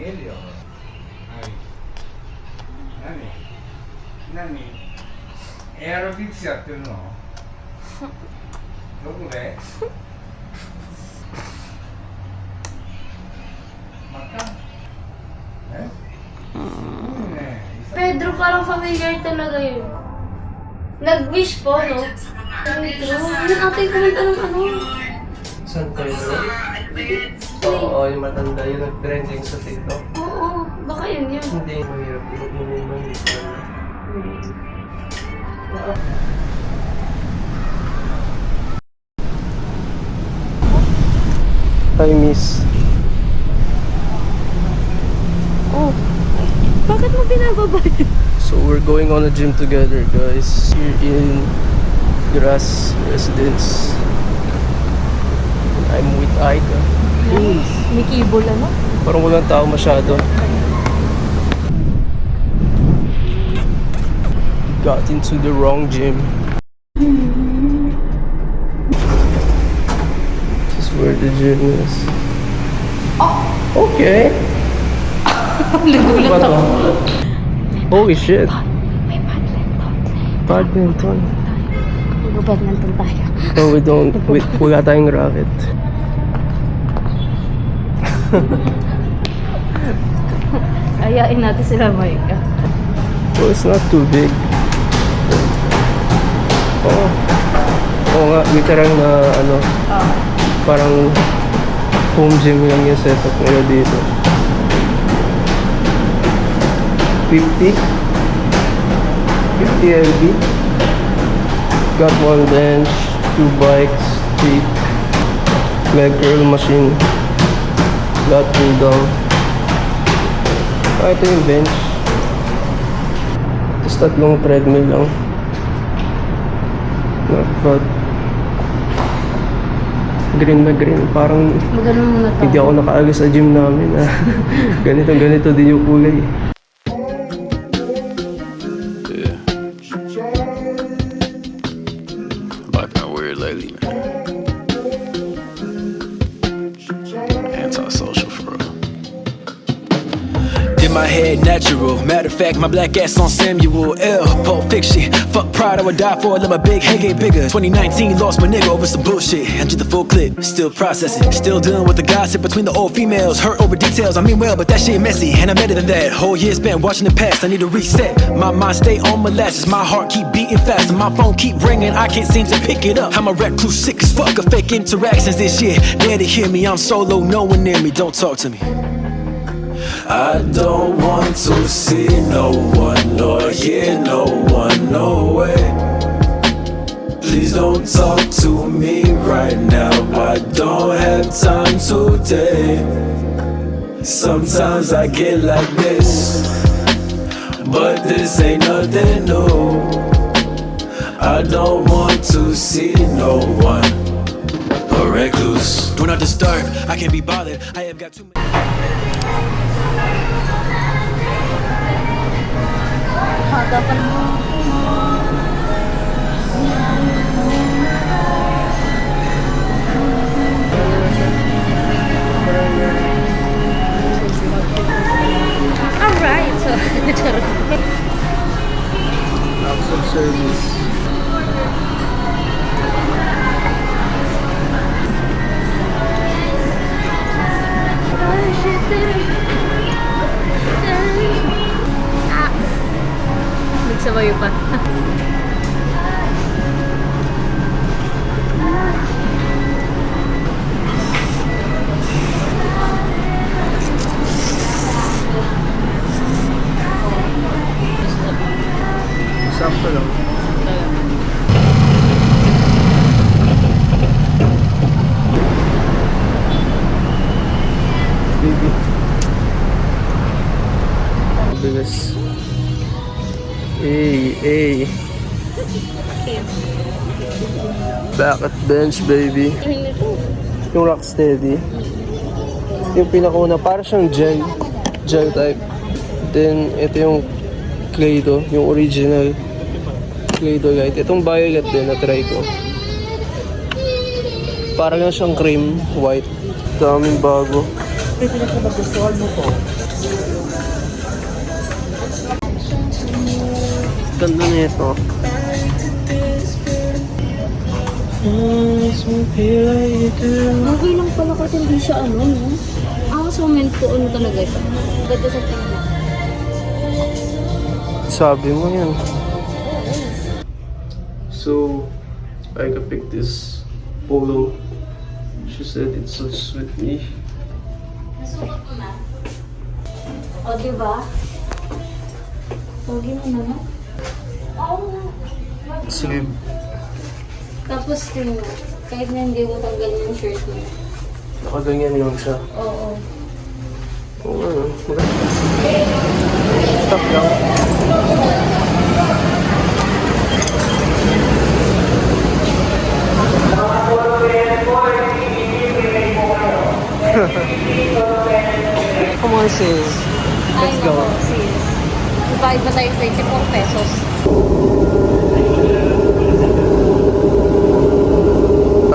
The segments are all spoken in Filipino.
見えるよ。はい。何エアロビクスやってるの？どこで？また？え？Pedro, parang familiar talaga yun. Nag-wish po, no? Pedro, yung ate kumanta ng ano? San Pedro? Oo, yung matanda yung nag-trending sa TikTok. Oo, baka yun yun. Hindi, mahirap yung Hi, miss. Oh, bakit mo binababa yun? So we're going on a gym together, guys. Here in Grass Residence. I'm with Aika. May keyboard ano? Parang walang tao masyado. Got into the wrong gym. This is where the gym is. Okay. Nagulat ako. Holy shit. May badminton. Badminton. Mag-badminton tayo. No, we don't. Wala tayong racket. Ayain natin sila, Micah. Well, it's not too big. Oo. Oo nga, literal na ano, parang home gym lang yung setup nila dito. 50 LB. Got one bench, 2 bikes, 3 leg curl machine. Got pull down. Ito yung bench. Tapos 3 treadmill lang. Not bad. Green na green. Parang Magano muna tayo. hindi ako nakaalis sa gym namin. Ganito din yung kulay. Life been weird lately, man. Antisocial for real. Did my head natural. Matter of fact, my black ass on Samuel L. Pulp Fiction. Fuck pride, I would die for it. Let my big head get bigger. 2019, lost my nigga over some bullshit. I did the full clip. Still processing. Still dealing with the gossip between the old females. Hurt over details. I mean well, but that shit messy. And I'm better than that. Whole year spent watching the past. I need to reset. My mind stay on molasses. My heart keep beating fast. And my phone keep ringing. I can't seem to pick it up. I'm a recluse, sick as fuck of fake interactions this year. There to hear me. I'm solo, no one near me. Don't talk to me. I don't want to see no one or hear no one, no way. Please don't talk to me right now, I don't have time today. Sometimes I get like this, but this ain't nothing new. I don't want to see no one, a recluse. Do not disturb, I can't be bothered, I have got too many. Dapat alright, so Acts of service. nagsabayo pa. Sakto lang. Baby. Bilis. Hey. Back at bench, baby. Yung Rocksteady. Yung pinakauna, para siyang gel type. Then, ito yung Claydo, yung original Claydo light. Itong violet din, na-try ko. Para lang siyang cream, white. Daming bago. Pinakagustuhan mo po? Ganda na ito. Okay lang pala kasi hindi siya ano, no? Ang comment ko, ano talaga ito? Ganda sa tingin. Sabi mo yan. So, I can pick this polo. She said it suits with me. Nasukat mo na? O, diba? Pogi mo naman. Oo. Sleeve. Tapos yun, kahit na hindi mo tanggal yung shirt mo. Nakaganyan lang siya. Oo. Oo nga, no? Maganda. Stop lang. Come on, sis. Let's go. Iba-iba tayo 24 pesos.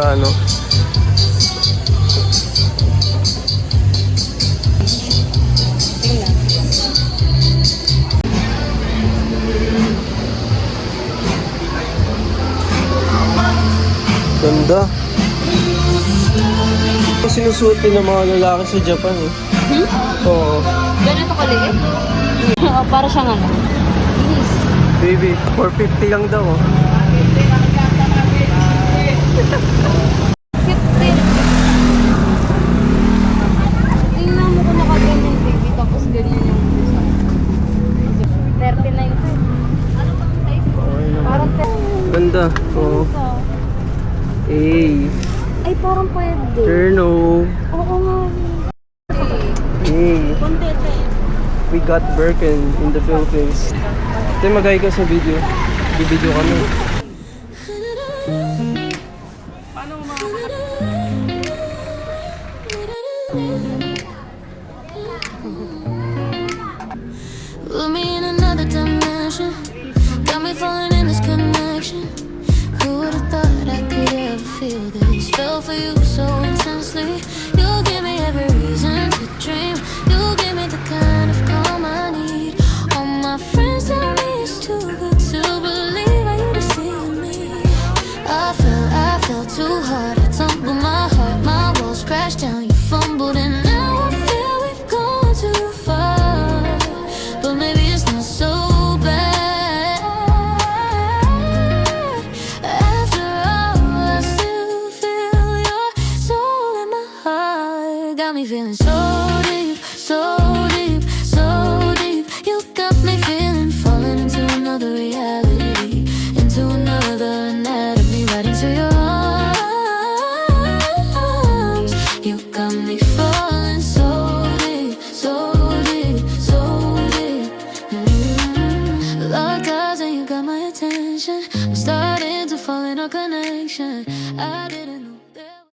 Ano? Tingnan. Ganda. Ito sinusuot din ng mga lalaki sa Japan eh. Oo. Ganito kaliit? Para siyang ano? Yes. Baby, 450 lang daw oh. 15. Tingnan mo kung nakaganyan, baby. Tapos ganyan yung isa. 39 ito. Ano ba ang size? Okay naman. Parang Ganda. Oo. Hey. Ay, parang pwede. Turno. Oo nga. Hey. We got Birkin in the Philippines. Ito magay ka sa video. Bibideo kami. Put me in another dimension. Got me falling in this connection. Who would have thought I could ever feel this? Fell for you so intensely. You give me every reason to dream. You give me the kind of calm I need. All my friends tell me it's too good to believe. Are you deceiving me? I fell too hard. I tumbled my heart. My walls crashed down. You fumbled and now I feel we've gone too far. But maybe it's not so bad. After all, I still feel your soul in my heart. Got me feeling so deep, so deep, so deep. You got me feeling, falling into another reality, into another anatomy, right into your arms. You got me falling so deep, so deep, so deep. Locked eyes and you got my attention. I'm starting to fall in our connection. I didn't know there.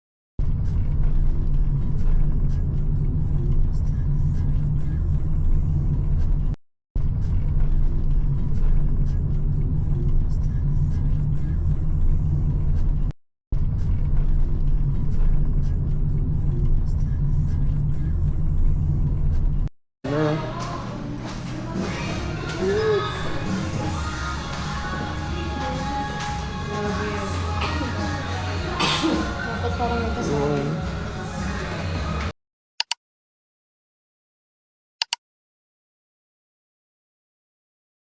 Dapat parang may kasama.